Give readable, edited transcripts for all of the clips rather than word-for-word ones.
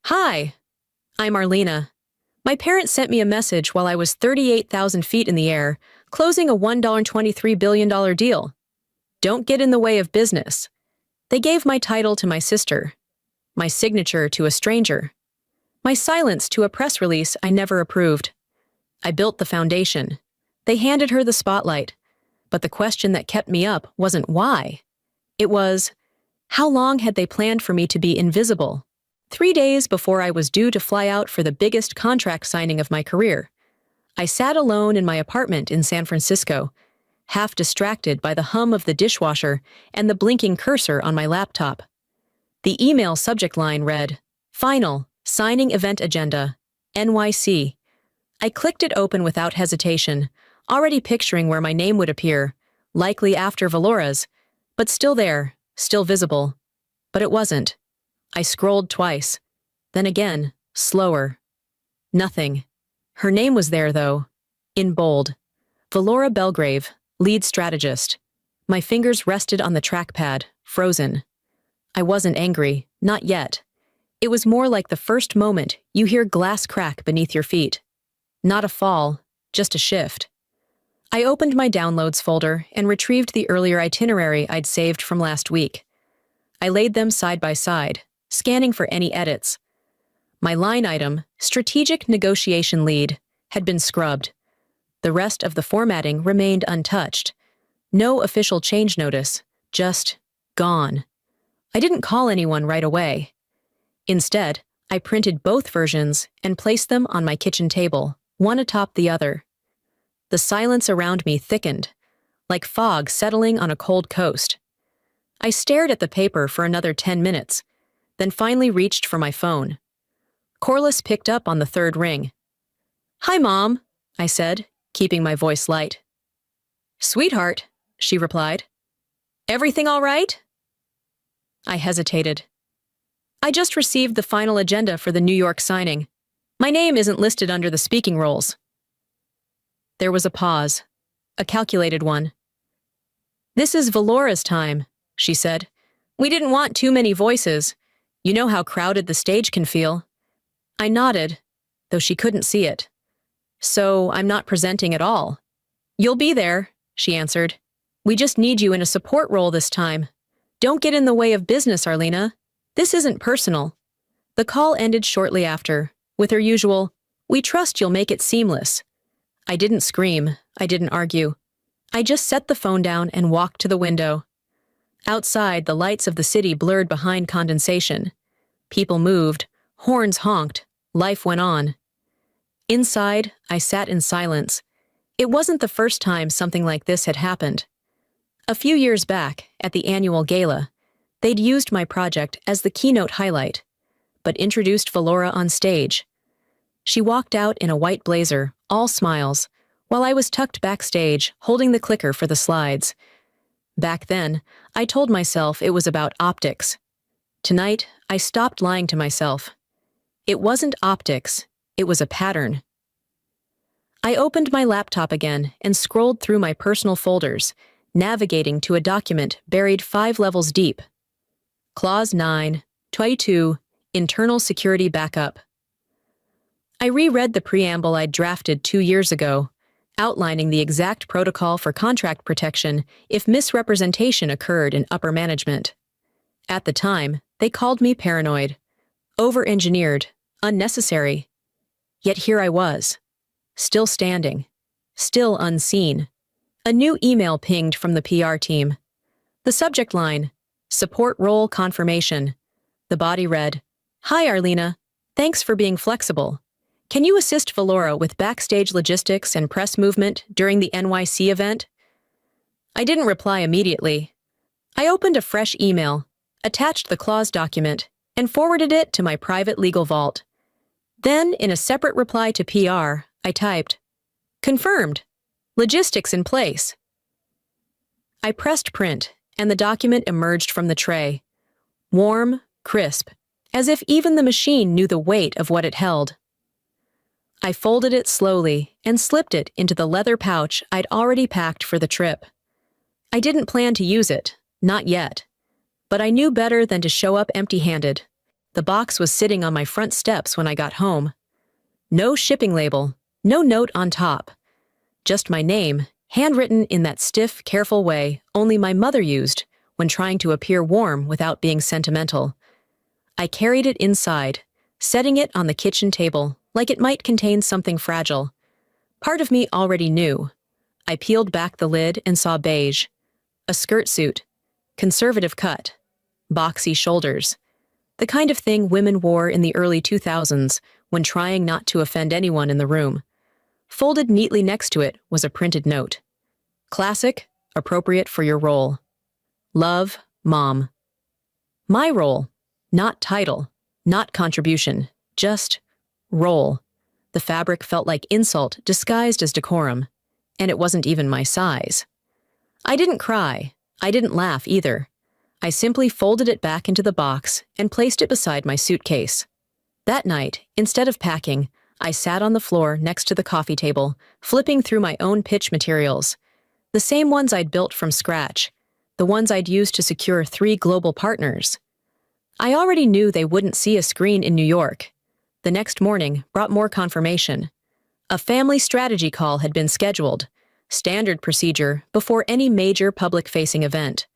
Hi, I'm Arlena. My parents sent me a message while I was 38,000 feet in the air, closing a $1.23 billion deal. Don't get in the way of business. They gave my title to my sister, my signature to a stranger, my silence to a press release I never approved. I built the foundation. They handed her the spotlight. But the question that kept me up wasn't why. It was, how long had they planned for me to be invisible? 3 days before I was due to fly out for the biggest contract signing of my career, I sat alone in my apartment in San Francisco, half distracted by the hum of the dishwasher and the blinking cursor on my laptop. The email subject line read, Final, Signing Event Agenda, NYC. I clicked it open without hesitation, already picturing where my name would appear, likely after Valora's, but still there, still visible. But it wasn't. I scrolled twice. Then again, slower. Nothing. Her name was there, though, in bold. Valora Belgrave, lead strategist. My fingers rested on the trackpad, frozen. I wasn't angry, not yet. It was more like the first moment you hear glass crack beneath your feet. Not a fall, just a shift. I opened my downloads folder and retrieved the earlier itinerary I'd saved from last week. I laid them side by side, scanning for any edits. My line item, Strategic Negotiation Lead, had been scrubbed. The rest of the formatting remained untouched. No official change notice, just gone. I didn't call anyone right away. Instead, I printed both versions and placed them on my kitchen table, one atop the other. The silence around me thickened, like fog settling on a cold coast. I stared at the paper for another 10 minutes, then finally reached for my phone. Corliss picked up on the third ring. "Hi, Mom," I said, keeping my voice light. "Sweetheart," she replied. "Everything all right?" I hesitated. "I just received the final agenda for the New York signing. My name isn't listed under the speaking roles." There was a pause, a calculated one. "This is Valora's time," she said. "We didn't want too many voices. You know how crowded the stage can feel." I nodded, though she couldn't see it. "So I'm not presenting at all." "You'll be there," she answered. "We just need you in a support role this time. Don't get in the way of business, Arlena. This isn't personal." The call ended shortly after, with her usual, "We trust you'll make it seamless." I didn't scream, I didn't argue. I just set the phone down and walked to the window. Outside, the lights of the city blurred behind condensation. People moved, horns honked, life went on. Inside, I sat in silence. It wasn't the first time something like this had happened. A few years back, at the annual gala, they'd used my project as the keynote highlight, but introduced Valora on stage. She walked out in a white blazer, all smiles, while I was tucked backstage, holding the clicker for the slides. Back then, I told myself it was about optics. Tonight, I stopped lying to myself. It wasn't optics, it was a pattern. I opened my laptop again and scrolled through my personal folders, navigating to a document buried 5 levels deep. Clause 9, 22, Internal Security Backup. I reread the preamble I'd drafted 2 years ago, outlining the exact protocol for contract protection if misrepresentation occurred in upper management. At the time, they called me paranoid, over-engineered, unnecessary. Yet here I was, still standing, still unseen. A new email pinged from the PR team. The subject line, Support Role Confirmation. The body read, "Hi, Arlena. Thanks for being flexible. Can you assist Valora with backstage logistics and press movement during the NYC event?" I didn't reply immediately. I opened a fresh email, attached the clause document, and forwarded it to my private legal vault. Then, in a separate reply to PR, I typed, "Confirmed. Logistics in place." I pressed print, and the document emerged from the tray. Warm, crisp, as if even the machine knew the weight of what it held. I folded it slowly and slipped it into the leather pouch I'd already packed for the trip. I didn't plan to use it, not yet. But I knew better than to show up empty-handed. The box was sitting on my front steps when I got home. No shipping label, no note on top. Just my name, handwritten in that stiff, careful way only my mother used when trying to appear warm without being sentimental. I carried it inside, setting it on the kitchen table like it might contain something fragile. Part of me already knew. I peeled back the lid and saw beige. A skirt suit. Conservative cut. Boxy shoulders. The kind of thing women wore in the early 2000s when trying not to offend anyone in the room. Folded neatly next to it was a printed note. Classic, appropriate for your role. Love, Mom. My role. Not title. Not contribution. Just role. The fabric felt like insult disguised as decorum. And it wasn't even my size. I didn't cry. I didn't laugh either. I simply folded it back into the box and placed it beside my suitcase. That night, instead of packing, I sat on the floor next to the coffee table, flipping through my own pitch materials. The same ones I'd built from scratch, the ones I'd used to secure 3 global partners. I already knew they wouldn't see a screen in New York. The next morning brought more confirmation. A family strategy call had been scheduled, standard procedure before any major public-facing event.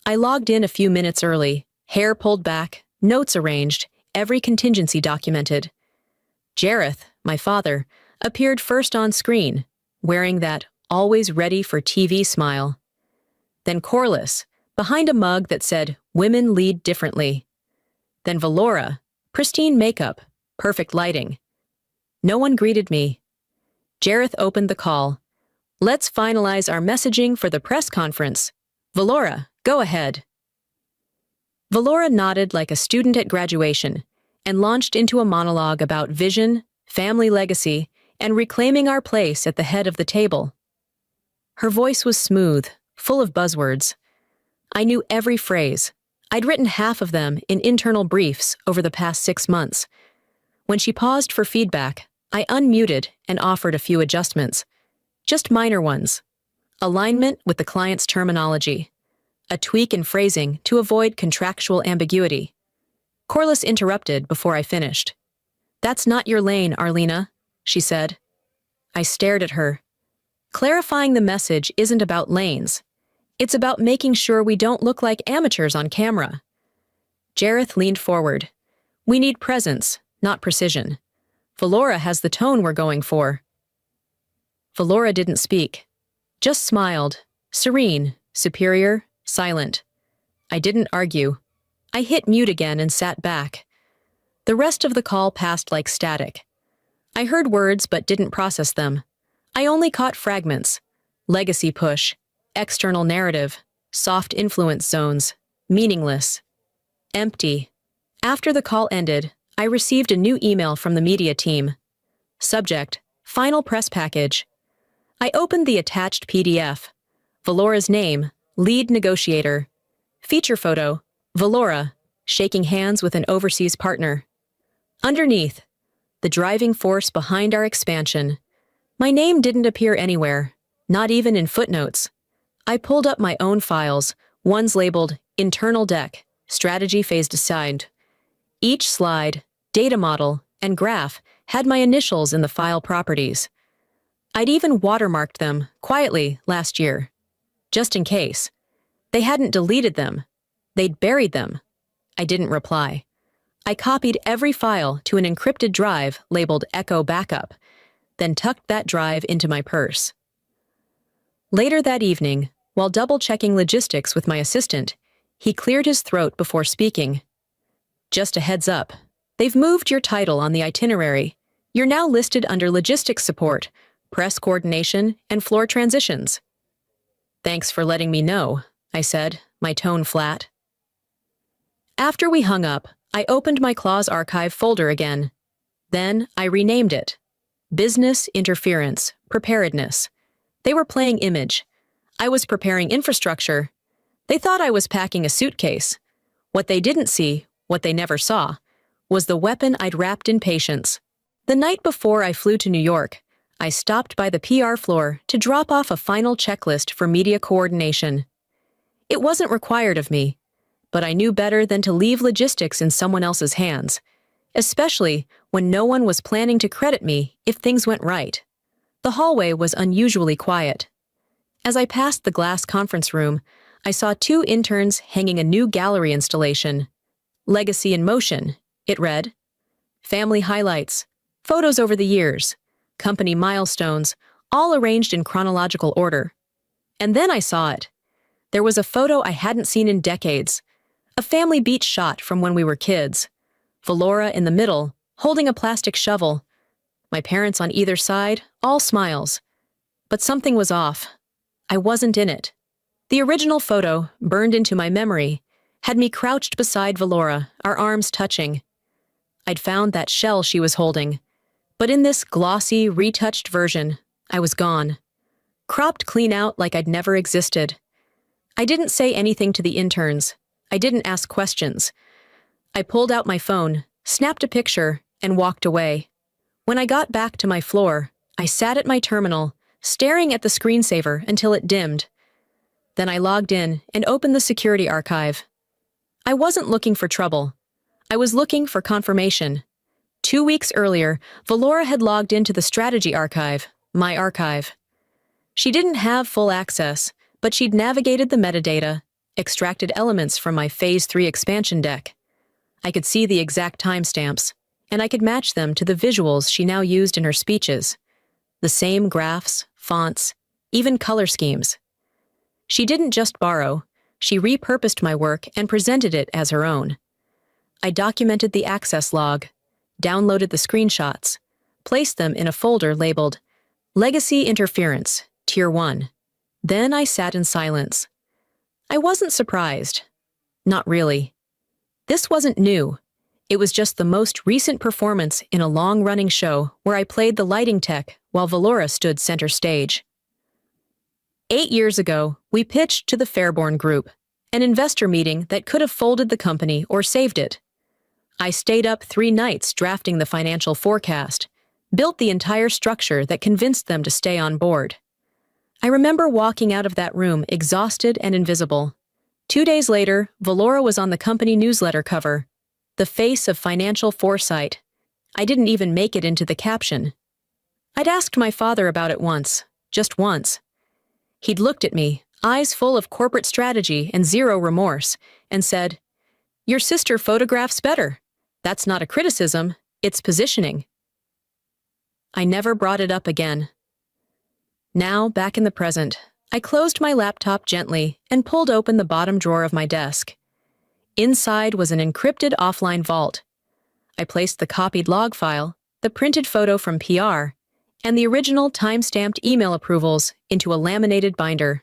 I logged in a few minutes early, hair pulled back, notes arranged, every contingency documented. Jareth, my father, appeared first on screen, wearing that always ready for TV smile. Then Corliss, behind a mug that said, "Women lead differently." Then Valora, pristine makeup, perfect lighting. No one greeted me. Jareth opened the call. "Let's finalize our messaging for the press conference. Valora, go ahead." Valora nodded like a student at graduation and launched into a monologue about vision, family legacy, and reclaiming our place at the head of the table. Her voice was smooth, full of buzzwords. I knew every phrase. I'd written half of them in internal briefs over the past 6 months. When she paused for feedback, I unmuted and offered a few adjustments. Just minor ones. Alignment with the client's terminology. A tweak in phrasing to avoid contractual ambiguity. Corliss interrupted before I finished. "That's not your lane, Arlena," she said. I stared at her. Clarifying the message isn't about lanes. It's about making sure we don't look like amateurs on camera. Jareth leaned forward. "We need presence, not precision. Valora has the tone we're going for." Valora didn't speak. Just smiled, serene, superior, silent. I didn't argue. I hit mute again and sat back. The rest of the call passed like static. I heard words but didn't process them. I only caught fragments. Legacy push, external narrative, soft influence zones, meaningless. Empty. After the call ended, I received a new email from the media team. Subject, final press package. I opened the attached PDF. Valora's name, lead negotiator. Feature photo, Valora, shaking hands with an overseas partner. Underneath, the driving force behind our expansion. My name didn't appear anywhere, not even in footnotes. I pulled up my own files, ones labeled Internal Deck, Strategy Phase Assigned. Each slide, data model, and graph had my initials in the file properties. I'd even watermarked them, quietly, last year. Just in case. They hadn't deleted them. They'd buried them. I didn't reply. I copied every file to an encrypted drive labeled Echo Backup, then tucked that drive into my purse. Later that evening, while double-checking logistics with my assistant, he cleared his throat before speaking. "Just a heads up. They've moved your title on the itinerary. You're now listed under logistics support, press coordination, and floor transitions." "Thanks for letting me know," I said, my tone flat. After we hung up, I opened my Clause Archive folder again. Then I renamed it. Business Interference, Preparedness. They were playing image. I was preparing infrastructure. They thought I was packing a suitcase. What they didn't see, what they never saw, was the weapon I'd wrapped in patience. The night before I flew to New York, I stopped by the PR floor to drop off a final checklist for media coordination. It wasn't required of me. but I knew better than to leave logistics in someone else's hands, especially when no one was planning to credit me if things went right. The hallway was unusually quiet. As I passed the glass conference room, I saw two interns hanging a new gallery installation. Legacy in Motion, it read. Family highlights, photos over the years, company milestones, all arranged in chronological order. And then I saw it. There was a photo I hadn't seen in decades. A family beach shot from when we were kids. Valora in the middle, holding a plastic shovel. My parents on either side, all smiles. But something was off. I wasn't in it. The original photo, burned into my memory, had me crouched beside Valora, our arms touching. I'd found that shell she was holding. But in this glossy, retouched version, I was gone. Cropped clean out like I'd never existed. I didn't say anything to the interns. I didn't ask questions. I pulled out my phone, snapped a picture, and walked away. When I got back to my floor, I sat at my terminal, staring at the screensaver until it dimmed. Then I logged in and opened the security archive. I wasn't looking for trouble. I was looking for confirmation. 2 weeks earlier, Valora had logged into the strategy archive, my archive. She didn't have full access, but she'd navigated the metadata, extracted elements from my Phase 3 expansion deck. I could see the exact timestamps, and I could match them to the visuals she now used in her speeches. The same graphs, fonts, even color schemes. She didn't just borrow, she repurposed my work and presented it as her own. I documented the access log, downloaded the screenshots, placed them in a folder labeled Legacy Interference, Tier 1. Then I sat in silence. I wasn't surprised. Not really. This wasn't new. It was just the most recent performance in a long-running show where I played the lighting tech while Valora stood center stage. 8 years ago, we pitched to the Fairborn Group, an investor meeting that could have folded the company or saved it. I stayed up 3 nights drafting the financial forecast, built the entire structure that convinced them to stay on board. I remember walking out of that room exhausted and invisible. 2 days later, Valora was on the company newsletter cover, the face of financial foresight. I didn't even make it into the caption. I'd asked my father about it once, just once. He'd looked at me, eyes full of corporate strategy and zero remorse, and said, "Your sister photographs better. That's not a criticism, it's positioning." I never brought it up again. Now, back in the present, I closed my laptop gently and pulled open the bottom drawer of my desk. Inside was an encrypted offline vault. I placed the copied log file, the printed photo from PR, and the original time-stamped email approvals into a laminated binder.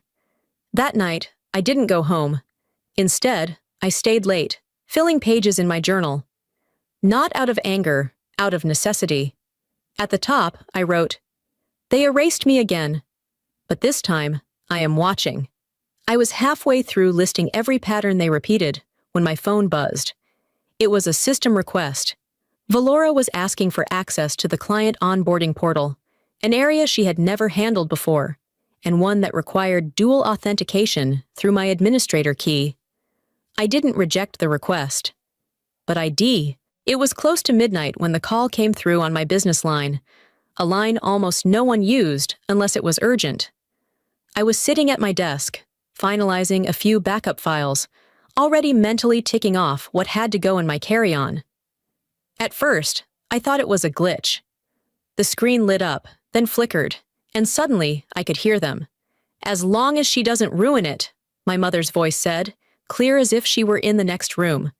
That night, I didn't go home. Instead, I stayed late, filling pages in my journal. Not out of anger, out of necessity. At the top, I wrote, "They erased me again. But this time, I am watching." I was halfway through listing every pattern they repeated when my phone buzzed. It was a system request. Valora was asking for access to the client onboarding portal, an area she had never handled before, and one that required dual authentication through my administrator key. I didn't reject the request. But it was close to midnight when the call came through on my business line, a line almost no one used unless it was urgent. I was sitting at my desk, finalizing a few backup files, already mentally ticking off what had to go in my carry-on. At first, I thought it was a glitch. The screen lit up, then flickered, and suddenly I could hear them. "As long as she doesn't ruin it," my mother's voice said, clear as if she were in the next room.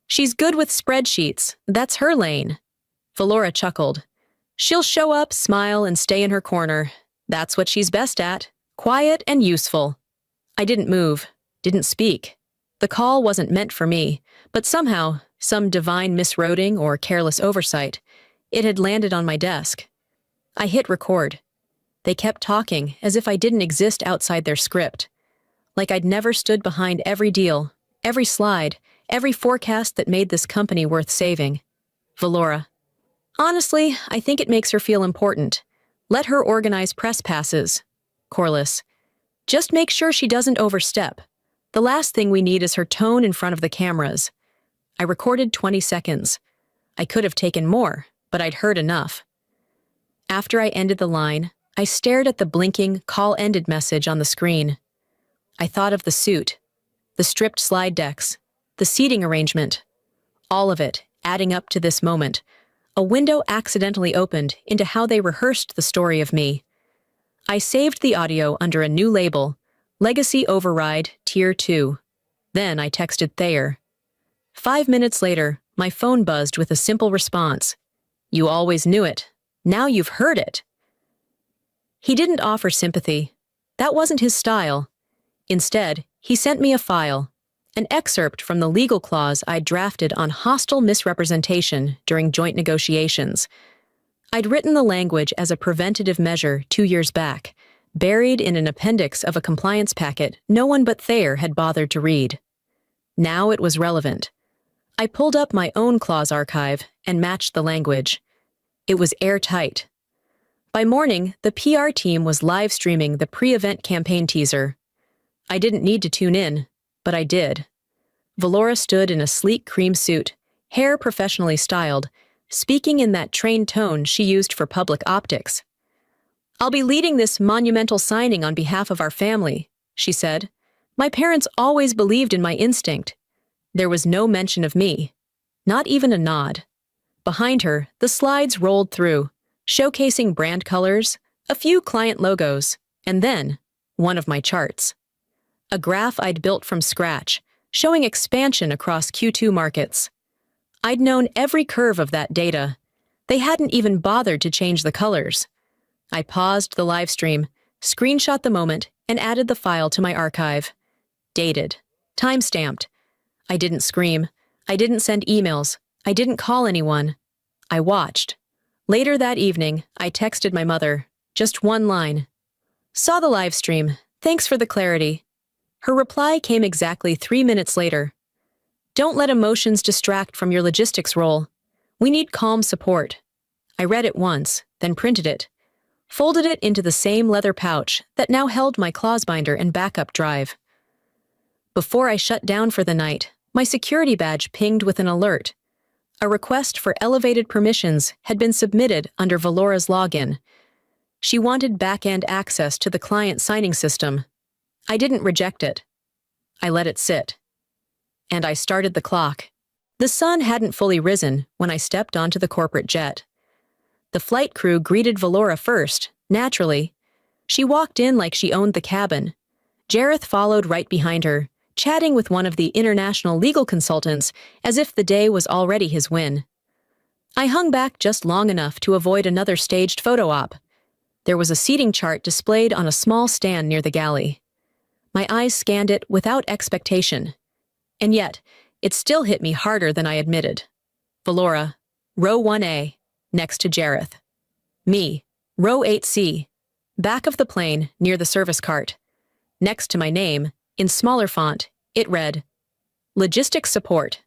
"She's good with spreadsheets, that's her lane." Valora chuckled. "She'll show up, smile, and stay in her corner. That's what she's best at, quiet and useful." I didn't move, didn't speak. The call wasn't meant for me, but somehow, some divine misroading or careless oversight, it had landed on my desk. I hit record. They kept talking as if I didn't exist outside their script. Like I'd never stood behind every deal, every slide, every forecast that made this company worth saving. Valora. "Honestly, I think it makes her feel important. Let her organize press passes." Corliss. "Just make sure she doesn't overstep." The last thing we need is her tone in front of the cameras. I recorded 20 seconds. I could have taken more, but I'd heard enough. After I ended the line, I stared at the blinking, call-ended message on the screen. I thought of the suit, the stripped slide decks, the seating arrangement, all of it adding up to this moment. A window accidentally opened into how they rehearsed the story of me. I saved the audio under a new label, Legacy Override Tier 2. Then I texted Thayer. 5 minutes later, my phone buzzed with a simple response. "You always knew it. Now you've heard it." He didn't offer sympathy. That wasn't his style. Instead, he sent me a file, an excerpt from the legal clause I'd drafted on hostile misrepresentation during joint negotiations. I'd written the language as a preventative measure 2 years back, buried in an appendix of a compliance packet no one but Thayer had bothered to read. Now it was relevant. I pulled up my own clause archive and matched the language. It was airtight. By morning, the PR team was live streaming the pre-event campaign teaser. I didn't need to tune in, but I did. Valora stood in a sleek cream suit, hair professionally styled, speaking in that trained tone she used for public optics. "I'll be leading this monumental signing on behalf of our family," she said. "My parents always believed in my instinct." There was no mention of me, not even a nod. Behind her, the slides rolled through, showcasing brand colors, a few client logos, and then one of my charts. A graph I'd built from scratch, showing expansion across Q2 markets. I'd known every curve of that data. They hadn't even bothered to change the colors. I paused the live stream, screenshot the moment, and added the file to my archive. Dated. Time-stamped. I didn't scream. I didn't send emails. I didn't call anyone. I watched. Later that evening, I texted my mother. Just one line. "Saw the live stream. Thanks for the clarity." Her reply came exactly 3 minutes later. "Don't let emotions distract from your logistics role. We need calm support." I read it once, then printed it, folded it into the same leather pouch that now held my clause binder and backup drive. Before I shut down for the night, my security badge pinged with an alert. A request for elevated permissions had been submitted under Valora's login. She wanted back-end access to the client signing system. I didn't reject it. I let it sit. And I started the clock. The sun hadn't fully risen when I stepped onto the corporate jet. The flight crew greeted Valora first, naturally. She walked in like she owned the cabin. Jareth followed right behind her, chatting with one of the international legal consultants as if the day was already his win. I hung back just long enough to avoid another staged photo op. There was a seating chart displayed on a small stand near the galley. My eyes scanned it without expectation. And yet, it still hit me harder than I admitted. Valora, row 1A, next to Jareth. Me, row 8C, back of the plane near the service cart. Next to my name, in smaller font, it read, "Logistics Support."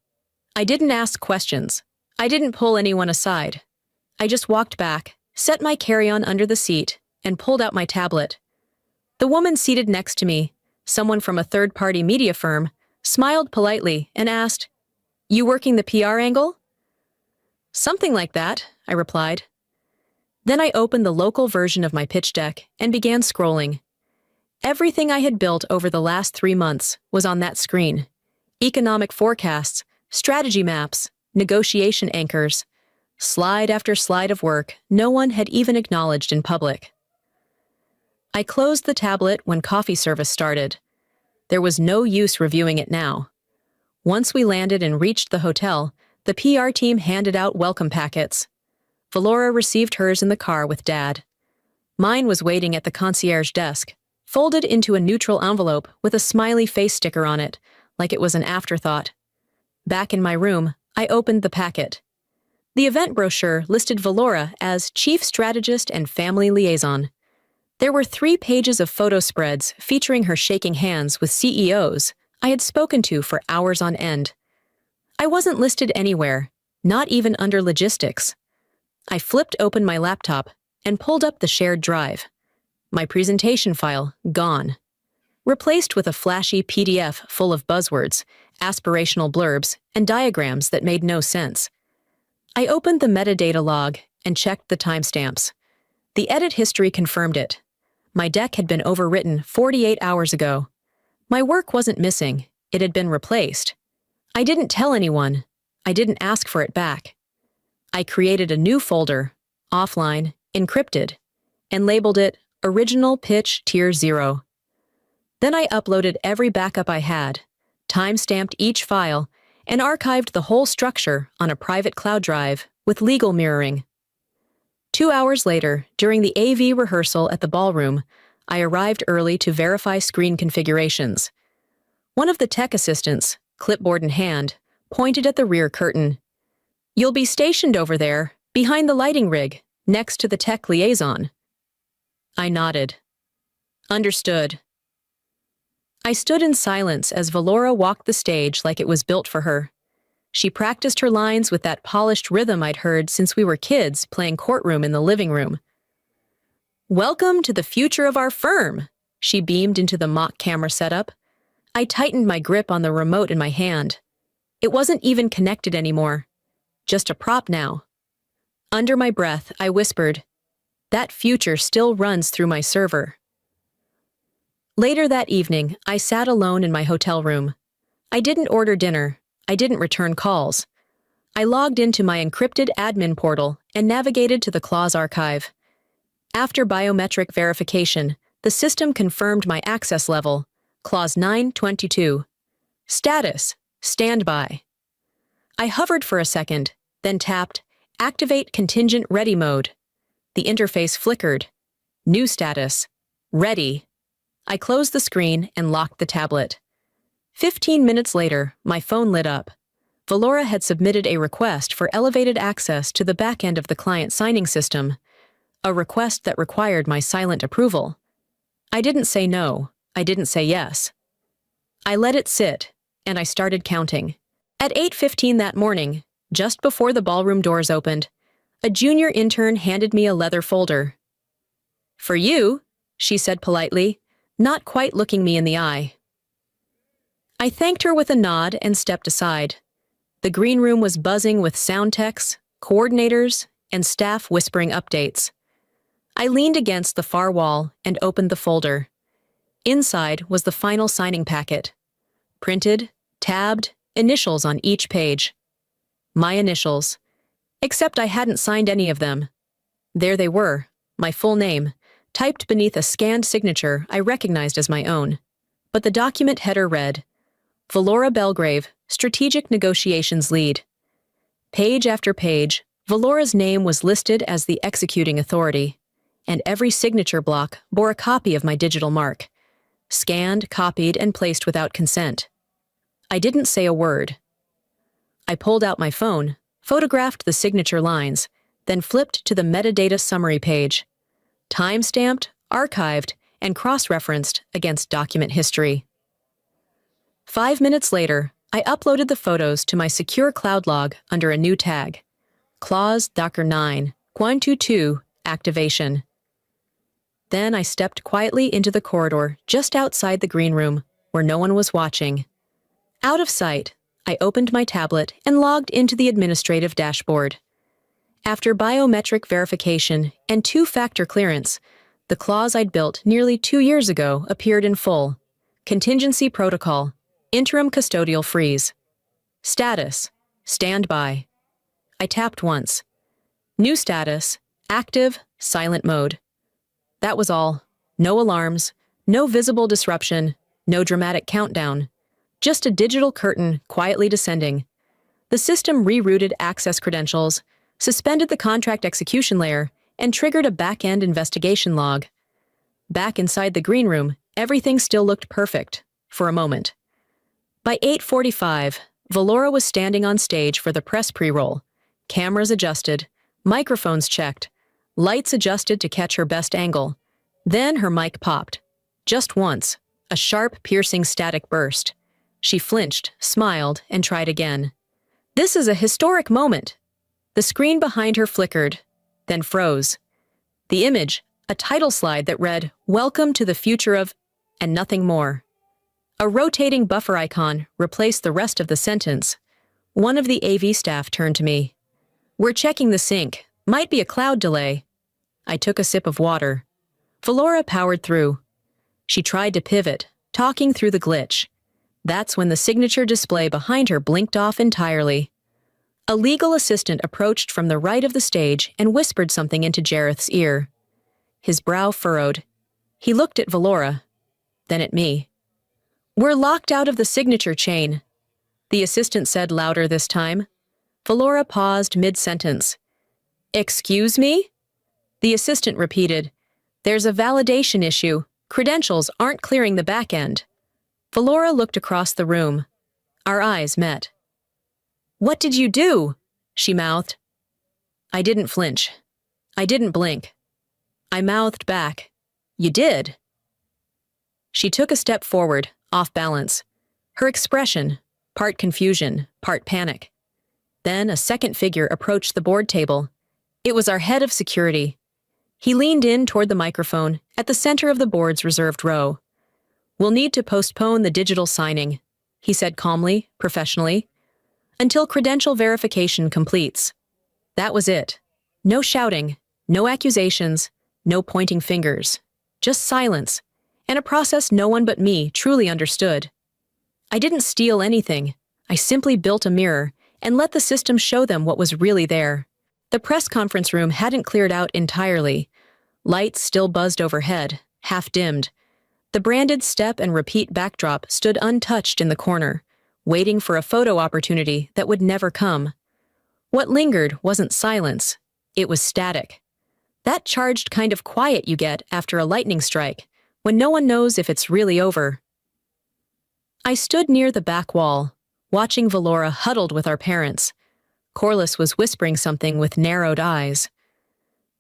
I didn't ask questions. I didn't pull anyone aside. I just walked back, set my carry-on under the seat, and pulled out my tablet. The woman seated next to me, someone from a third-party media firm, smiled politely and asked, "You working the PR angle?" "Something like that," I replied. Then I opened the local version of my pitch deck and began scrolling. Everything I had built over the last 3 months was on that screen. Economic forecasts, strategy maps, negotiation anchors, slide after slide of work no one had even acknowledged in public. I closed the tablet when coffee service started. There was no use reviewing it now. Once we landed and reached the hotel, the PR team handed out welcome packets. Valora received hers in the car with Dad. Mine was waiting at the concierge desk, folded into a neutral envelope with a smiley face sticker on it, like it was an afterthought. Back in my room, I opened the packet. The event brochure listed Valora as Chief Strategist and Family Liaison. There were 3 pages of photo spreads featuring her shaking hands with CEOs I had spoken to for hours on end. I wasn't listed anywhere, not even under logistics. I flipped open my laptop and pulled up the shared drive. My presentation file, gone. replaced with a flashy PDF full of buzzwords, aspirational blurbs, and diagrams that made no sense. I opened the metadata log and checked the timestamps. The edit history confirmed it. My deck had been overwritten 48 hours ago. My work wasn't missing, it had been replaced. I didn't tell anyone. I didn't ask for it back. I created a new folder, offline, encrypted, and labeled it Original Pitch Tier 0. Then I uploaded every backup I had, time-stamped each file, and archived the whole structure on a private cloud drive with legal mirroring. 2 hours later, during the AV rehearsal at the ballroom, I arrived early to verify screen configurations. One of the tech assistants, clipboard in hand, pointed at the rear curtain. "You'll be stationed over there, behind the lighting rig, next to the tech liaison." I nodded. Understood. I stood in silence as Valora walked the stage like it was built for her. She practiced her lines with that polished rhythm I'd heard since we were kids playing courtroom in the living room. "Welcome to the future of our firm," she beamed into the mock camera setup. I tightened my grip on the remote in my hand. It wasn't even connected anymore. Just a prop now. Under my breath, I whispered, "That future still runs through my server." Later that evening, I sat alone in my hotel room. I didn't order dinner. I didn't return calls. I logged into my encrypted admin portal and navigated to the clause archive. After biometric verification, the system confirmed my access level, clause 922. Status, standby. I hovered for a second, then tapped Activate Contingent Ready Mode. The interface flickered. New status, ready. I closed the screen and locked the tablet. 15 minutes later, my phone lit up. Valora had submitted a request for elevated access to the back end of the client signing system, a request that required my silent approval. I didn't say no. I didn't say yes. I let it sit, and I started counting. At 8:15 that morning, just before the ballroom doors opened, a junior intern handed me a leather folder. "For you," she said politely, not quite looking me in the eye. I thanked her with a nod and stepped aside. The green room was buzzing with sound techs, coordinators, and staff whispering updates. I leaned against the far wall and opened the folder. Inside was the final signing packet. Printed, tabbed, initials on each page. My initials. Except I hadn't signed any of them. There they were, my full name, typed beneath a scanned signature I recognized as my own. But the document header read, Valora Belgrave, Strategic Negotiations Lead. Page after page, Valora's name was listed as the executing authority, and every signature block bore a copy of my digital mark, scanned, copied, and placed without consent. I didn't say a word. I pulled out my phone, photographed the signature lines, then flipped to the metadata summary page. Time-stamped, archived, and cross-referenced against document history. 5 minutes later, I uploaded the photos to my secure cloud log under a new tag. Clause Docker 9, 122, activation. Then I stepped quietly into the corridor just outside the green room, where no one was watching. Out of sight, I opened my tablet and logged into the administrative dashboard. After biometric verification and two-factor clearance, the clause I'd built nearly 2 years ago appeared in full. Contingency protocol, interim custodial freeze. Status, standby. I tapped once. New status, active, silent mode. That was all. No alarms, no visible disruption, no dramatic countdown. Just a digital curtain quietly descending. The system rerouted access credentials, suspended the contract execution layer, and triggered a back-end investigation log. Back inside the green room, everything still looked perfect, for a moment. By 8:45, Valora was standing on stage for the press pre-roll. Cameras adjusted, microphones checked, lights adjusted to catch her best angle. Then her mic popped. Just once, a sharp, piercing static burst. She flinched, smiled, and tried again. This is a historic moment. The screen behind her flickered, then froze. The image, a title slide that read, Welcome to the Future of, and nothing more. A rotating buffer icon replaced the rest of the sentence. One of the AV staff turned to me. "We're checking the sync. Might be a cloud delay." I took a sip of water. Valora powered through. She tried to pivot, talking through the glitch. That's when the signature display behind her blinked off entirely. A legal assistant approached from the right of the stage and whispered something into Jareth's ear. His brow furrowed. He looked at Valora, then at me. "We're locked out of the signature chain," the assistant said louder this time. Valora paused mid-sentence. "Excuse me?" The assistant repeated. "There's a validation issue. Credentials aren't clearing the back end." Valora looked across the room. Our eyes met. "What did you do?" she mouthed. I didn't flinch. I didn't blink. I mouthed back, "You did." She took a step forward, off balance. Her expression, part confusion, part panic. Then a second figure approached the board table. It was our head of security. He leaned in toward the microphone at the center of the board's reserved row. "We'll need to postpone the digital signing," he said calmly, professionally, "until credential verification completes." That was it. No shouting, no accusations, no pointing fingers. Just silence, and a process no one but me truly understood. I didn't steal anything. I simply built a mirror and let the system show them what was really there. The press conference room hadn't cleared out entirely. Lights still buzzed overhead, half dimmed. The branded step and repeat backdrop stood untouched in the corner, waiting for a photo opportunity that would never come. What lingered wasn't silence, it was static. That charged kind of quiet you get after a lightning strike, when no one knows if it's really over. I stood near the back wall, watching Valora huddled with our parents. Corliss was whispering something with narrowed eyes.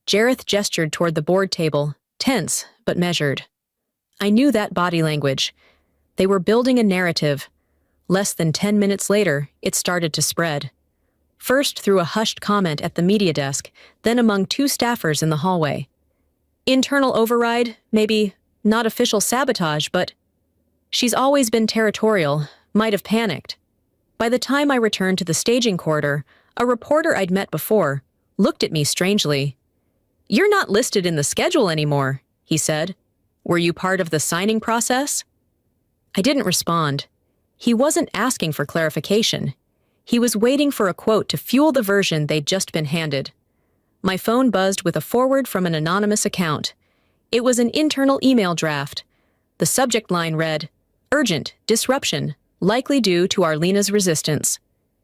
Jareth gestured toward the board table, tense but measured. I knew that body language. They were building a narrative. Less than 10 minutes later, it started to spread. First through a hushed comment at the media desk, then among two staffers in the hallway. Internal override, maybe, not official sabotage, but she's always been territorial, might have panicked. By the time I returned to the staging corridor, a reporter I'd met before looked at me strangely. "You're not listed in the schedule anymore," he said. "Were you part of the signing process?" I didn't respond. He wasn't asking for clarification. He was waiting for a quote to fuel the version they'd just been handed. My phone buzzed with a forward from an anonymous account. It was an internal email draft. The subject line read, "Urgent, disruption, likely due to Arlena's resistance."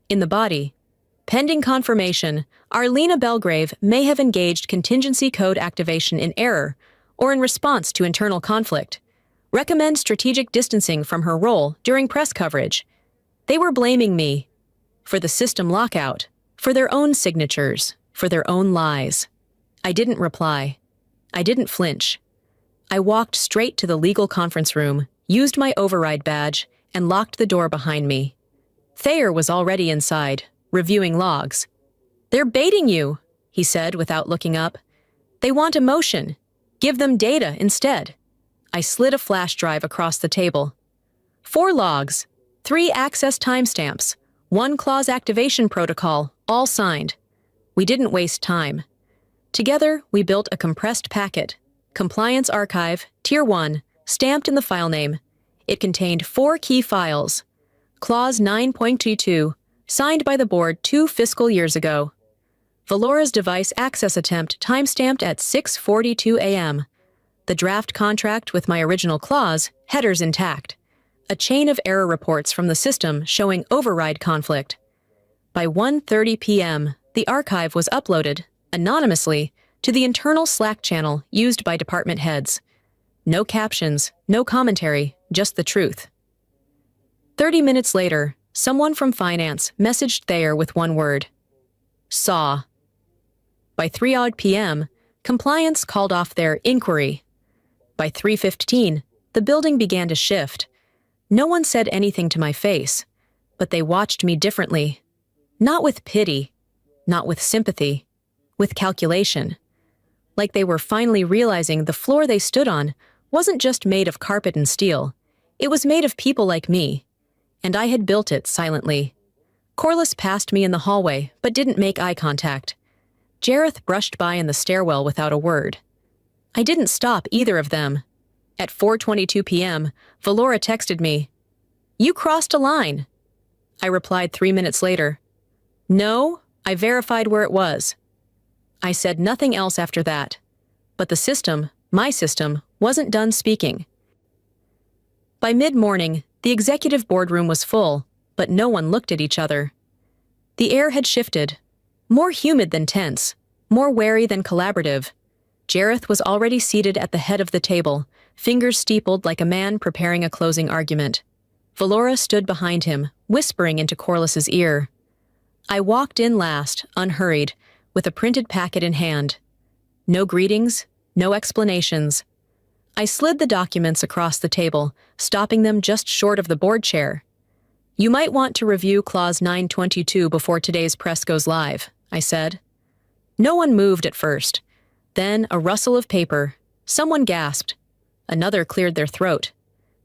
In the body, "Pending confirmation, Arlena Belgrave may have engaged contingency code activation in error or in response to internal conflict. Recommend strategic distancing from her role during press coverage." They were blaming me for the system lockout, for their own signatures, for their own lies. I didn't reply. I didn't flinch. I walked straight to the legal conference room, used my override badge, and locked the door behind me. Thayer was already inside, reviewing logs. "They're baiting you," he said without looking up. "They want emotion. Give them data instead." I slid a flash drive across the table. 4 logs, 3 access timestamps, 1 clause activation protocol, all signed. We didn't waste time. Together, we built a compressed packet. Compliance Archive, Tier 1, stamped in the file name. It contained 4 key files. Clause 9.22, signed by the board 2 fiscal years ago. Valora's device access attempt timestamped at 6:42 a.m. The draft contract with my original clause, headers intact. A chain of error reports from the system showing override conflict. By 1:30 p.m., the archive was uploaded, anonymously, to the internal Slack channel used by department heads. No captions, no commentary, just the truth. 30 minutes later, someone from finance messaged Thayer with one word. "Saw." By 3:00 p.m., compliance called off their inquiry. By 3:15, the building began to shift. No one said anything to my face, but they watched me differently. Not with pity, not with sympathy, with calculation. Like they were finally realizing the floor they stood on wasn't just made of carpet and steel. It was made of people like me. And I had built it silently. Corliss passed me in the hallway, but didn't make eye contact. Jareth brushed by in the stairwell without a word. I didn't stop either of them. At 4:22 p.m., Valora texted me, "You crossed a line." I replied 3 minutes later, "No, I verified where it was." I said nothing else after that. But the system, my system, wasn't done speaking. By mid-morning, the executive boardroom was full, but no one looked at each other. The air had shifted, more humid than tense, more wary than collaborative. Jareth was already seated at the head of the table, fingers steepled like a man preparing a closing argument. Valora stood behind him, whispering into Corliss's ear. I walked in last, unhurried, with a printed packet in hand. No greetings, no explanations. I slid the documents across the table, stopping them just short of the board chair. "You might want to review Clause 922 before today's press goes live," I said. No one moved at first. Then a rustle of paper. Someone gasped. Another cleared their throat.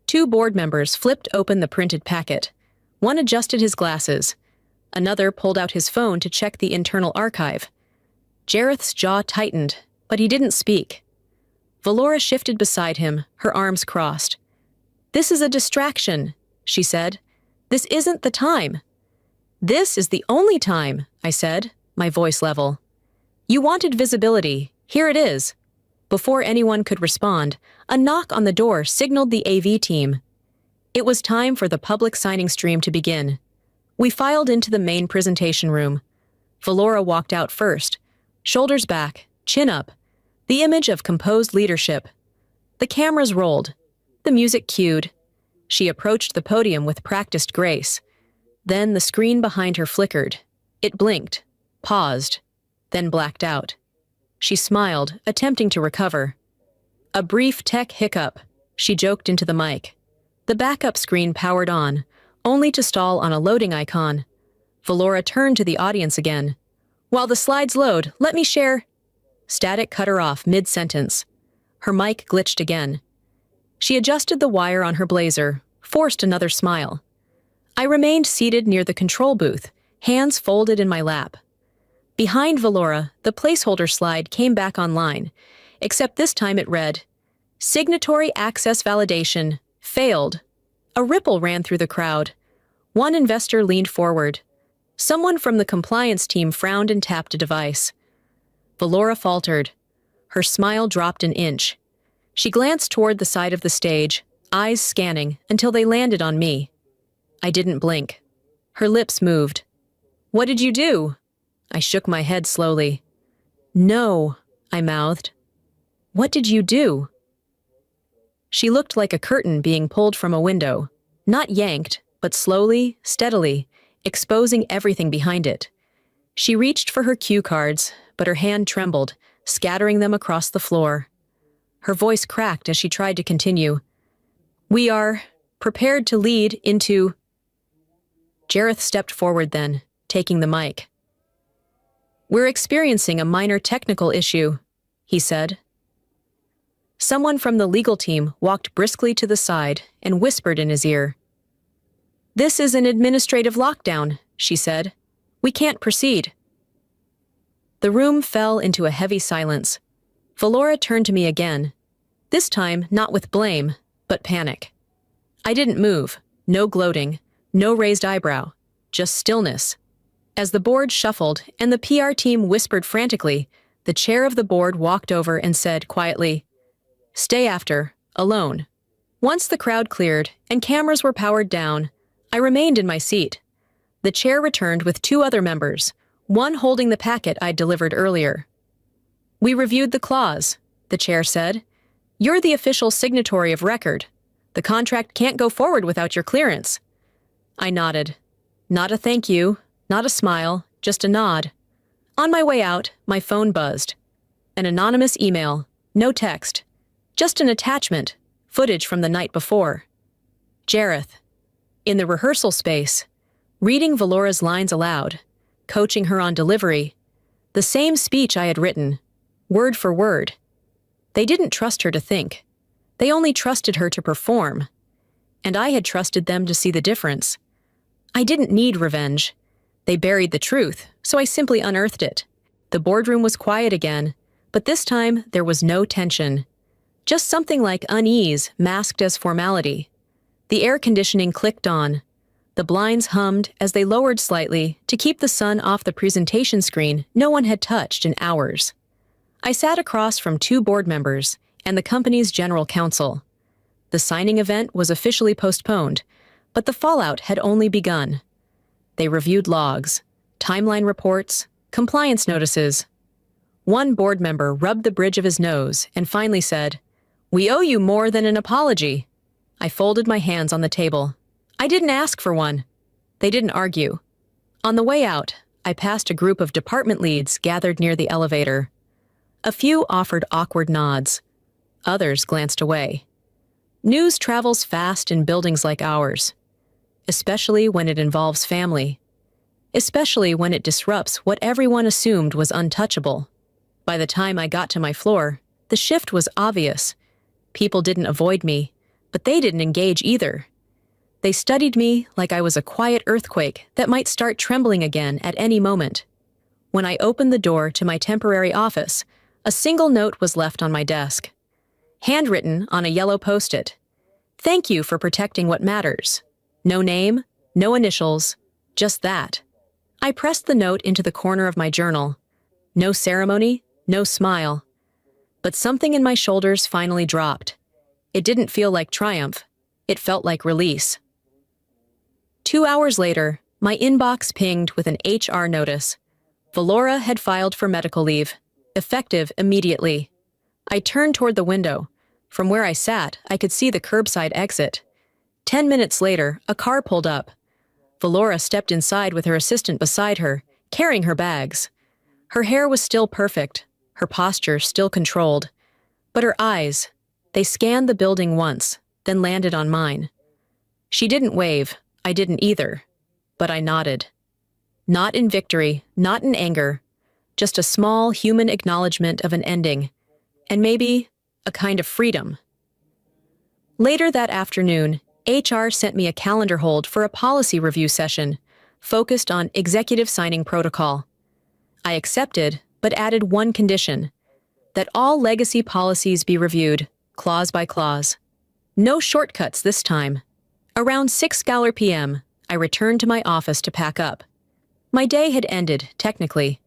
2 board members flipped open the printed packet. One adjusted his glasses. Another pulled out his phone to check the internal archive. Jareth's jaw tightened, but he didn't speak. Valora shifted beside him, her arms crossed. "This is a distraction," she said. "This isn't the time." "This is the only time," I said, my voice level. "You wanted visibility. Here it is." Before anyone could respond, a knock on the door signaled the AV team. It was time for the public signing stream to begin. We filed into the main presentation room. Valora walked out first, shoulders back, chin up, the image of composed leadership. The cameras rolled. The music cued. She approached the podium with practiced grace. Then the screen behind her flickered. It blinked, paused, then blacked out. She smiled, attempting to recover. "A brief tech hiccup," she joked into the mic. The backup screen powered on, only to stall on a loading icon. Valora turned to the audience again. "While the slides load, let me share—" Static cut her off mid-sentence. Her mic glitched again. She adjusted the wire on her blazer, forced another smile. I remained seated near the control booth, hands folded in my lap. Behind Valora, the placeholder slide came back online, except this time it read, "Signatory access validation, failed." A ripple ran through the crowd. One investor leaned forward. Someone from the compliance team frowned and tapped a device. Valora faltered. Her smile dropped an inch. She glanced toward the side of the stage, eyes scanning until they landed on me. I didn't blink. Her lips moved. "What did you do?" I shook my head slowly. "No," I mouthed. "What did you do?" She looked like a curtain being pulled from a window, not yanked, but slowly, steadily, exposing everything behind it. She reached for her cue cards, but her hand trembled, scattering them across the floor. Her voice cracked as she tried to continue. "We are prepared to lead into—" Jareth stepped forward then, taking the mic. "We're experiencing a minor technical issue," he said. Someone from the legal team walked briskly to the side and whispered in his ear. "This is an administrative lockdown," she said. "We can't proceed." The room fell into a heavy silence. Valora turned to me again, this time not with blame, but panic. I didn't move, no gloating, no raised eyebrow, just stillness. As the board shuffled and the PR team whispered frantically, the chair of the board walked over and said quietly, "Stay after, alone." Once the crowd cleared and cameras were powered down, I remained in my seat. The chair returned with 2 other members, one holding the packet I'd delivered earlier. "We reviewed the clause," the chair said. "You're the official signatory of record. The contract can't go forward without your clearance." I nodded. Not a thank you, not a smile, just a nod. On my way out, my phone buzzed. An anonymous email, no text, just an attachment, footage from the night before. Jareth, in the rehearsal space, reading Valora's lines aloud, coaching her on delivery, the same speech I had written, word for word. They didn't trust her to think. They only trusted her to perform, and I had trusted them to see the difference. I didn't need revenge. They buried the truth, so I simply unearthed it. The boardroom was quiet again, but this time there was no tension. Just something like unease masked as formality. The air conditioning clicked on. The blinds hummed as they lowered slightly to keep the sun off the presentation screen no one had touched in hours. I sat across from two board members and the company's general counsel. The signing event was officially postponed, but the fallout had only begun. They reviewed logs, timeline reports, compliance notices. One board member rubbed the bridge of his nose and finally said, "We owe you more than an apology." I folded my hands on the table. I didn't ask for one. They didn't argue. On the way out, I passed a group of department leads gathered near the elevator. A few offered awkward nods. Others glanced away. News travels fast in buildings like ours, especially when it involves family, especially when it disrupts what everyone assumed was untouchable. By the time I got to my floor, the shift was obvious. People didn't avoid me, but they didn't engage either. They studied me like I was a quiet earthquake that might start trembling again at any moment. When I opened the door to my temporary office, a single note was left on my desk. Handwritten on a yellow post-it. "Thank you for protecting what matters." No name, no initials, just that. I pressed the note into the corner of my journal. No ceremony, no smile. But something in my shoulders finally dropped. It didn't feel like triumph. It felt like release. 2 hours later, my inbox pinged with an HR notice. Valora had filed for medical leave, effective immediately. I turned toward the window. From where I sat, I could see the curbside exit. 10 minutes later, a car pulled up. Valora stepped inside with her assistant beside her, carrying her bags. Her hair was still perfect, her posture still controlled. But her eyes, they scanned the building once, then landed on mine. She didn't wave, I didn't either. But I nodded. Not in victory, not in anger, just a small human acknowledgement of an ending, and maybe a kind of freedom. Later that afternoon, HR sent me a calendar hold for a policy review session focused on executive signing protocol. I accepted, but added one condition: that all legacy policies be reviewed, clause by clause. No shortcuts this time. Around 6 p.m., I returned to my office to pack up. My day had ended, technically,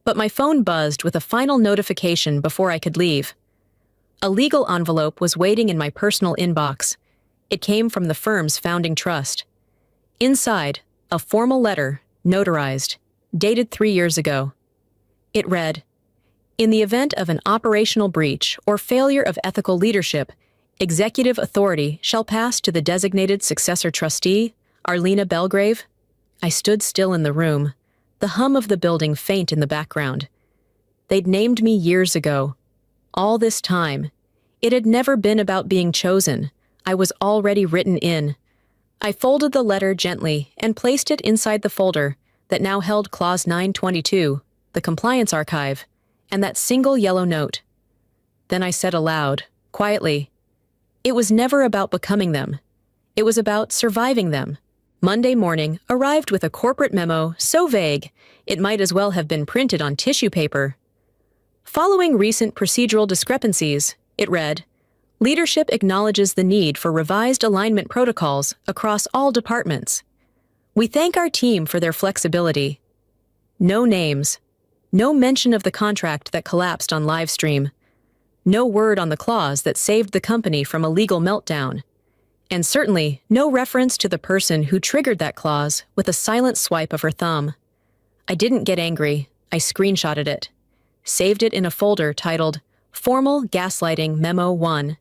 but my phone buzzed with a final notification before I could leave. A legal envelope was waiting in my personal inbox. It came from the firm's founding trust. Inside, a formal letter, notarized, dated 3 years ago. It read, "In the event of an operational breach or failure of ethical leadership, executive authority shall pass to the designated successor trustee, Arlena Belgrave." I stood still in the room, the hum of the building faint in the background. They'd named me years ago. All this time, it had never been about being chosen. I was already written in. I folded the letter gently and placed it inside the folder that now held Clause 922, the compliance archive, and that single yellow note. Then I said aloud, quietly, "It was never about becoming them. It was about surviving them." Monday morning arrived with a corporate memo so vague it might as well have been printed on tissue paper. Following recent procedural discrepancies, it read, "Leadership acknowledges the need for revised alignment protocols across all departments. We thank our team for their flexibility." No names, no mention of the contract that collapsed on livestream, no word on the clause that saved the company from a legal meltdown, and certainly no reference to the person who triggered that clause with a silent swipe of her thumb. I didn't get angry. I screenshotted it, saved it in a folder titled Formal Gaslighting Memo 1.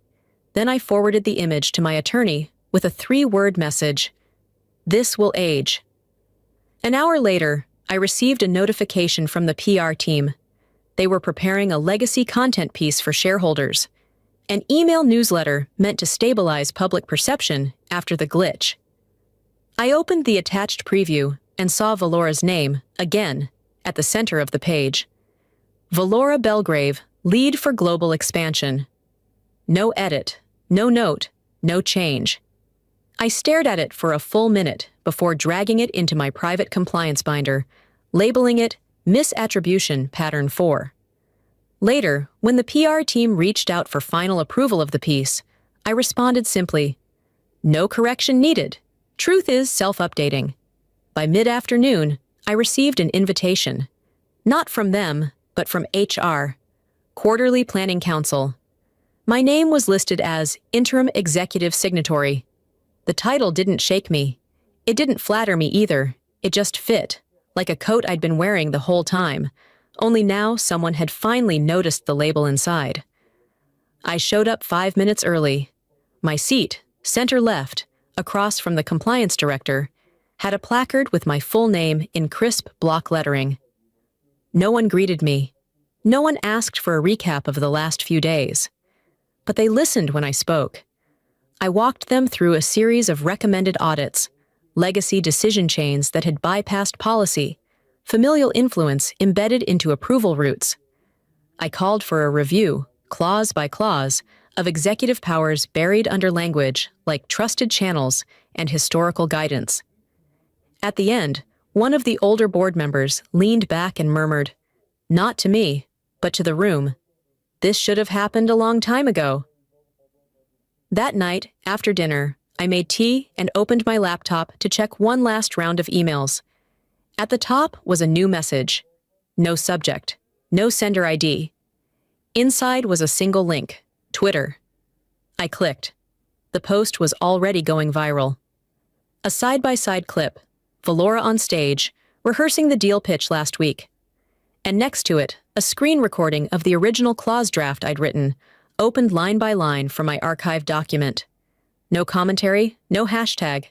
Then I forwarded the image to my attorney with a 3-word message: "This will age." An hour later, I received a notification from the PR team. They were preparing a legacy content piece for shareholders, an email newsletter meant to stabilize public perception after the glitch. I opened the attached preview and saw Valora's name, again, at the center of the page. Valora Belgrave, lead for global expansion. No edit, No note, no change. I stared at it for a full minute before dragging it into my private compliance binder, labeling it Misattribution Pattern 4. Later, when the PR team reached out for final approval of the piece, I responded simply, "No correction needed. Truth is self-updating." By mid-afternoon, I received an invitation. Not from them, but from HR, Quarterly Planning Council. My name was listed as Interim Executive Signatory. The title didn't shake me. It didn't flatter me either. It just fit, like a coat I'd been wearing the whole time, only now someone had finally noticed the label inside. I showed up 5 minutes early. My seat, center left, across from the compliance director, had a placard with my full name in crisp block lettering. No one greeted me. No one asked for a recap of the last few days. But they listened when I spoke. I walked them through a series of recommended audits, legacy decision chains that had bypassed policy, familial influence embedded into approval routes. I called for a review, clause by clause, of executive powers buried under language like trusted channels and historical guidance. At the end, one of the older board members leaned back and murmured, "Not to me, but to the room. This should have happened a long time ago." That night, after dinner, I made tea and opened my laptop to check one last round of emails. At the top was a new message. No subject, no sender ID. Inside was a single link, Twitter. I clicked. The post was already going viral. A side-by-side clip, Valora on stage, rehearsing the deal pitch last week. And next to it, a screen recording of the original clause draft I'd written, opened line by line from my archived document. No commentary, no hashtag,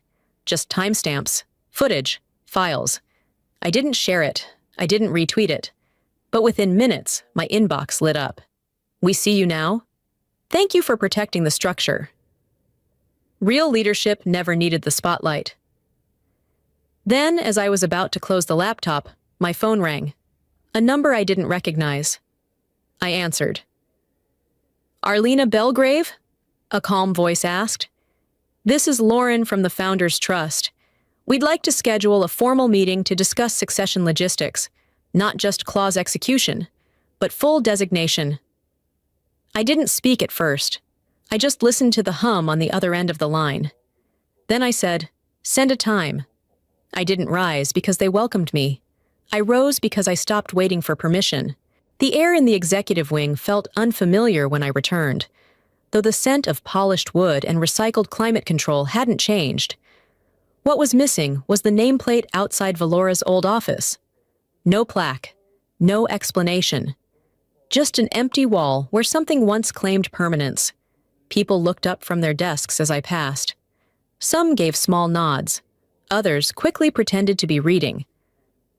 just timestamps, footage, files. I didn't share it, I didn't retweet it. But within minutes, my inbox lit up. "We see you now? Thank you for protecting the structure." Real leadership never needed the spotlight. Then, as I was about to close the laptop, my phone rang. A number I didn't recognize. I answered. "Arlena Belgrave?" a calm voice asked. "This is Lauren from the Founders Trust. We'd like to schedule a formal meeting to discuss succession logistics, not just clause execution, but full designation." I didn't speak at first. I just listened to the hum on the other end of the line. Then I said, "Send a time." I didn't rise because they welcomed me. I rose because I stopped waiting for permission. The air in the executive wing felt unfamiliar when I returned, though the scent of polished wood and recycled climate control hadn't changed. What was missing was the nameplate outside Valora's old office. No plaque, no explanation. Just an empty wall where something once claimed permanence. People looked up from their desks as I passed. Some gave small nods. Others quickly pretended to be reading.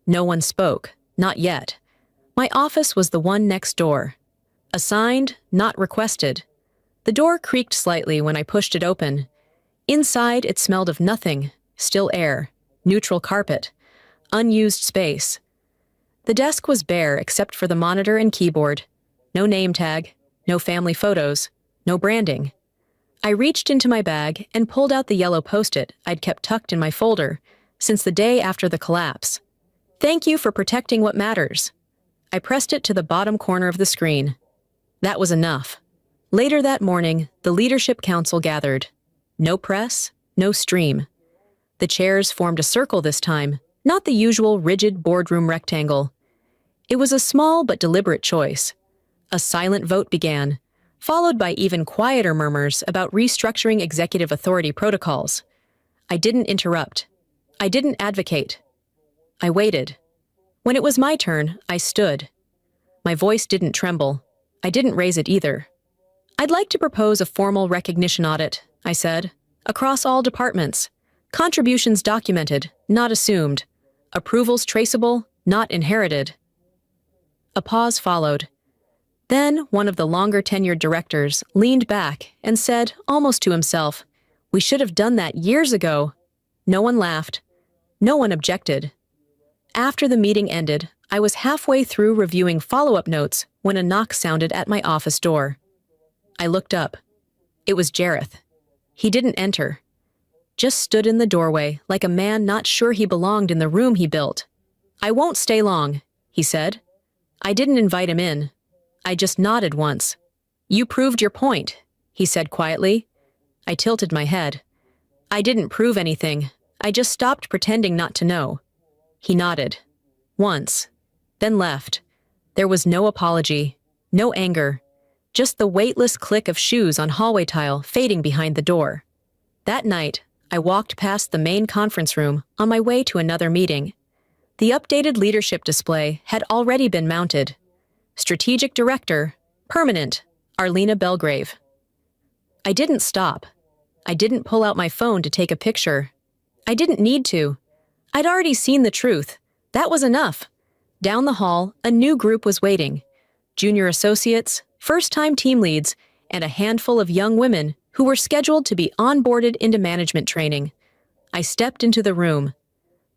No one spoke, not yet. My office was the one next door. Assigned, not requested. The door creaked slightly when I pushed it open. Inside, it smelled of nothing, still air, neutral carpet, unused space. The desk was bare except for the monitor and keyboard. No name tag, no family photos, no branding. I reached into my bag and pulled out the yellow Post-it I'd kept tucked in my folder since the day after the collapse. "Thank you for protecting what matters." I pressed it to the bottom corner of the screen. That was enough. Later that morning, the Leadership Council gathered. No press, no stream. The chairs formed a circle this time, not the usual rigid boardroom rectangle. It was a small but deliberate choice. A silent vote began, followed by even quieter murmurs about restructuring executive authority protocols. I didn't interrupt. I didn't advocate. I waited. When it was my turn, I stood. My voice didn't tremble. I didn't raise it either. "I'd like to propose a formal recognition audit," I said, "across all departments. Contributions documented, not assumed. Approvals traceable, not inherited." A pause followed. Then one of the longer-tenured directors leaned back and said, almost to himself, "We should have done that years ago." No one laughed. No one objected. After the meeting ended, I was halfway through reviewing follow-up notes when a knock sounded at my office door. I looked up. It was Jareth. He didn't enter. Just stood in the doorway like a man not sure he belonged in the room he built. "I won't stay long," he said. I didn't invite him in. I just nodded once. "You proved your point," he said quietly. I tilted my head. "I didn't prove anything. I just stopped pretending not to know." He nodded. Once. Then left. There was no apology, no anger, just the weightless click of shoes on hallway tile fading behind the door. That night, I walked past the main conference room on my way to another meeting. The updated leadership display had already been mounted. Strategic Director, Permanent, Arlena Belgrave. I didn't stop. I didn't pull out my phone to take a picture. I didn't need to. I'd already seen the truth. That was enough. Down the hall, a new group was waiting. Junior associates, first-time team leads, and a handful of young women who were scheduled to be onboarded into management training. I stepped into the room.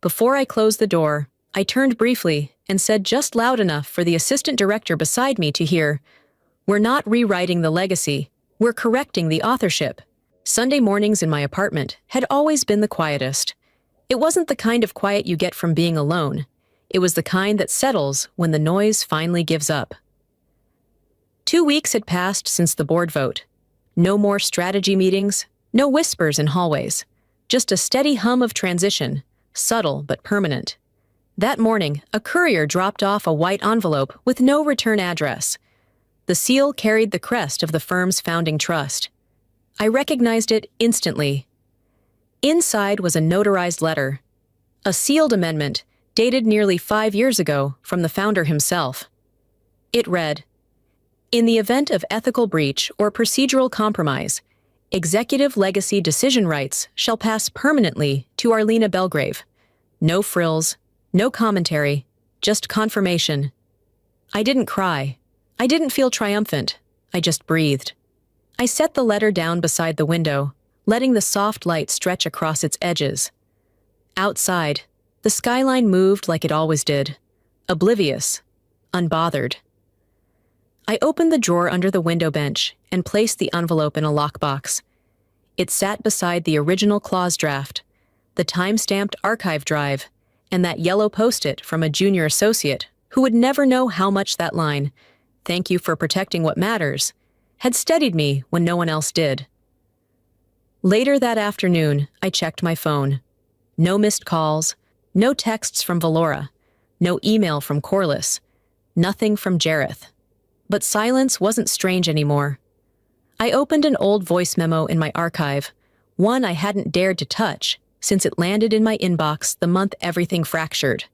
Before I closed the door, I turned briefly and said just loud enough for the assistant director beside me to hear, "We're not rewriting the legacy. We're correcting the authorship." Sunday mornings in my apartment had always been the quietest. It wasn't the kind of quiet you get from being alone. It was the kind that settles when the noise finally gives up. 2 weeks had passed since the board vote. No more strategy meetings, no whispers in hallways. Just a steady hum of transition, subtle but permanent. That morning, a courier dropped off a white envelope with no return address. The seal carried the crest of the firm's founding trust. I recognized it instantly. Inside was a notarized letter, a sealed amendment dated nearly 5 years ago from the founder himself. It read, "In the event of ethical breach or procedural compromise, executive legacy decision rights shall pass permanently to Arlena Belgrave. No frills, no commentary, just confirmation." I didn't cry. I didn't feel triumphant. I just breathed. I set the letter down beside the window, letting the soft light stretch across its edges. Outside, the skyline moved like it always did, oblivious, unbothered. I opened the drawer under the window bench and placed the envelope in a lockbox. It sat beside the original clause draft, the time-stamped archive drive, and that yellow post-it from a junior associate who would never know how much that line, "Thank you for protecting what matters," had steadied me when no one else did. Later that afternoon, I checked my phone. No missed calls, no texts from Valora, no email from Corliss, nothing from Jareth. But silence wasn't strange anymore. I opened an old voice memo in my archive, one I hadn't dared to touch since it landed in my inbox the month everything fractured.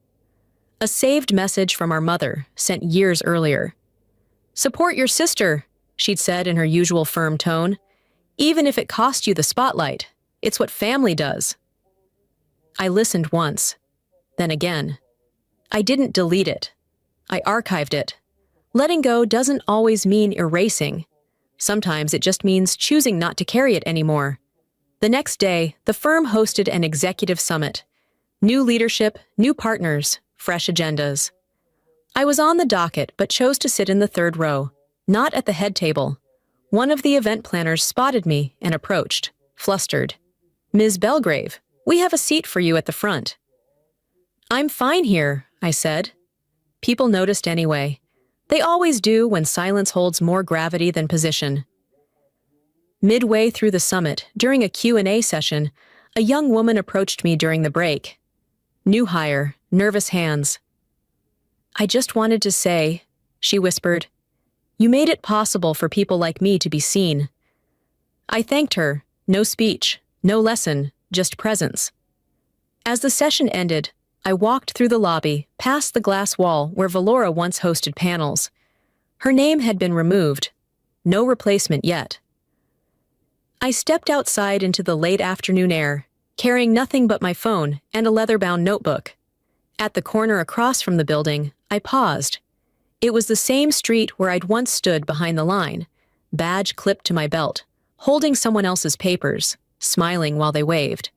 A saved message from our mother, sent years earlier. "Support your sister," she'd said in her usual firm tone. "Even if it cost you the spotlight, it's what family does." I listened once, then again. I didn't delete it. I archived it. Letting go doesn't always mean erasing. Sometimes it just means choosing not to carry it anymore. The next day, the firm hosted an executive summit. New leadership, new partners, fresh agendas. I was on the docket but chose to sit in the third row, not at the head table. One of the event planners spotted me and approached, flustered. "Ms. Belgrave, we have a seat for you at the front." "I'm fine here," I said. People noticed anyway. They always do when silence holds more gravity than position. Midway through the summit, during a Q&A session, a young woman approached me during the break. New hire, nervous hands. "I just wanted to say," she whispered, "you made it possible for people like me to be seen." I thanked her. No speech, no lesson, just presence. As the session ended, I walked through the lobby, past the glass wall where Valora once hosted panels. Her name had been removed. No replacement yet. I stepped outside into the late afternoon air, carrying nothing but my phone and a leather-bound notebook. At the corner across from the building, I paused. It was the same street where I'd once stood behind the line, badge clipped to my belt, holding someone else's papers, smiling while they waved.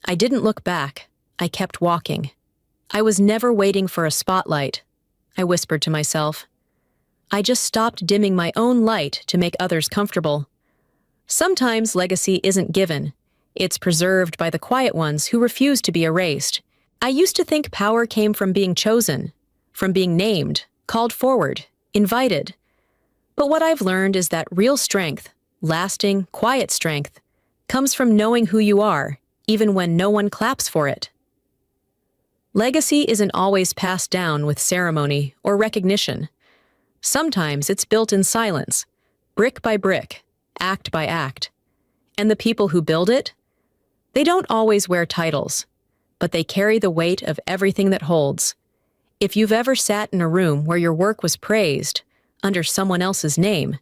I didn't look back. I kept walking. I was never waiting for a spotlight, I whispered to myself. I just stopped dimming my own light to make others comfortable. Sometimes legacy isn't given. It's preserved by the quiet ones who refuse to be erased. I used to think power came from being chosen, from being named, called forward, invited. But what I've learned is that real strength, lasting, quiet strength, comes from knowing who you are, even when no one claps for it. Legacy isn't always passed down with ceremony or recognition. Sometimes it's built in silence, brick by brick, act by act. And the people who build it? They don't always wear titles, but they carry the weight of everything that holds. If you've ever sat in a room where your work was praised, under someone else's name,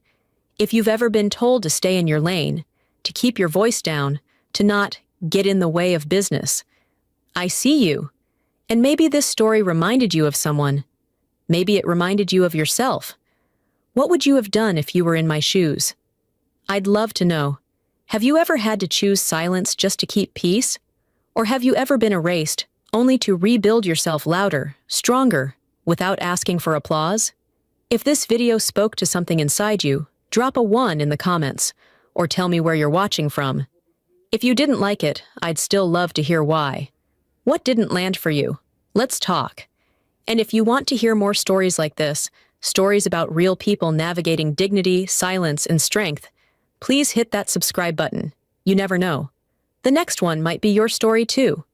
if you've ever been told to stay in your lane, to keep your voice down, to not get in the way of business, I see you. And maybe this story reminded you of someone. Maybe it reminded you of yourself. What would you have done if you were in my shoes? I'd love to know. Have you ever had to choose silence just to keep peace? Or have you ever been erased only to rebuild yourself louder, stronger, without asking for applause? If this video spoke to something inside you, drop a 1 in the comments, or tell me where you're watching from. If you didn't like it, I'd still love to hear why. What didn't land for you? Let's talk. And if you want to hear more stories like this, stories about real people navigating dignity, silence, and strength, please hit that subscribe button. You never know. The next one might be your story too.